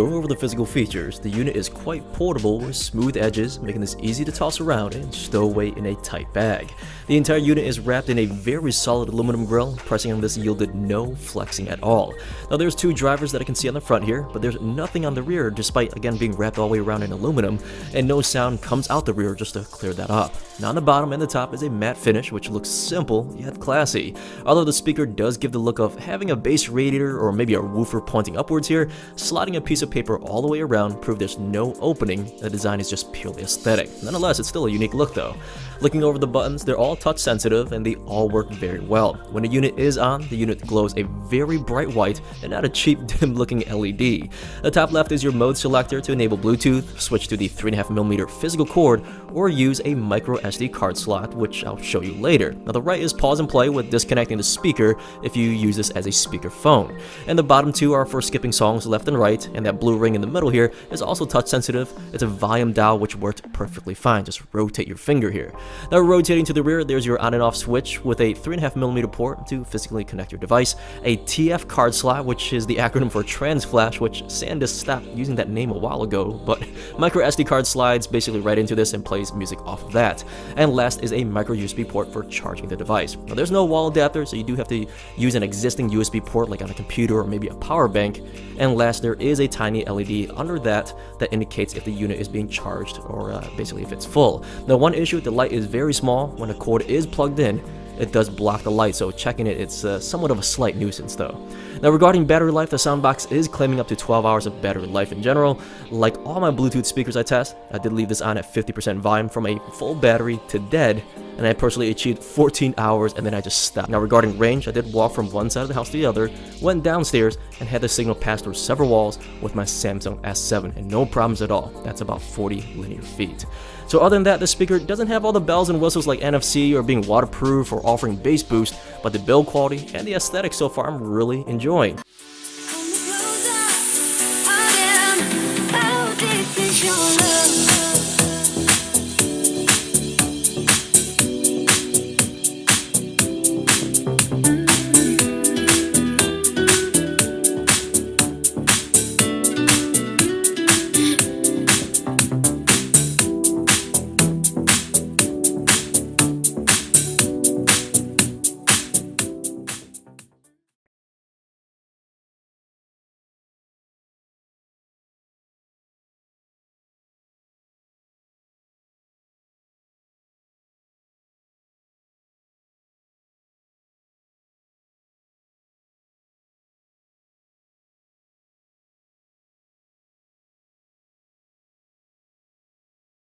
going over the physical features, the unit is quite portable with smooth edges, making this easy to toss around and stow away in a tight bag. The entire unit is wrapped in a very solid aluminum grille. Pressing on this yielded no flexing at all. Now there's two drivers that I can see on the front here, but there's nothing on the rear despite again being wrapped all the way around in aluminum, and no sound comes out the rear just to clear that up. Now on the bottom and the top is a matte finish which looks simple yet classy. Although the speaker does give the look of having a bass radiator or maybe a woofer pointing upwards here, sliding a piece of paper all the way around proved there's no opening. The design is just purely aesthetic. Nonetheless, it's still a unique look though. Looking over the buttons, they're all touch sensitive and they all work very well. When the unit is on, the unit glows a very bright white and not a cheap dim looking LED. The top left is your mode selector to enable Bluetooth, switch to the 3.5mm physical cord, or use a micro SD card slot, which I'll show you later. Now the right is pause and play with disconnecting the speaker if you use this as a speaker phone. And the bottom two are for skipping songs left and right, and that blue ring in the middle here is also touch sensitive. It's a volume dial which worked perfectly fine. Just rotate your finger here. Now rotating to the rear, there's your on and off switch with a 3.5mm port to physically connect your device, a TF card slot, which is the acronym for Trans Flash, which SanDisk stopped using that name a while ago, but micro SD card slides basically right into this and plays music off of that. And last is a micro USB port for charging the device. Now there's no wall adapter, so you do have to use an existing USB port like on a computer or maybe a power bank. And last, there is a tiny LED under that indicates if the unit is being charged or basically if it's full. Now one issue, the light is very small. When the cord is plugged in, it does block the light, so checking it's somewhat of a slight nuisance though. Now regarding battery life, the SoundBox is claiming up to 12 hours of battery life in general. Like all my Bluetooth speakers I test, I did leave this on at 50% volume from a full battery to dead, and I personally achieved 14 hours and then I just stopped. Now regarding range, I did walk from one side of the house to the other, went downstairs, and had the signal pass through several walls with my Samsung S7, and no problems at all. That's about 40 linear feet. So other than that, the speaker doesn't have all the bells and whistles like NFC or being waterproof or offering bass boost, but the build quality and the aesthetic so far I'm really enjoying. How deep is your love?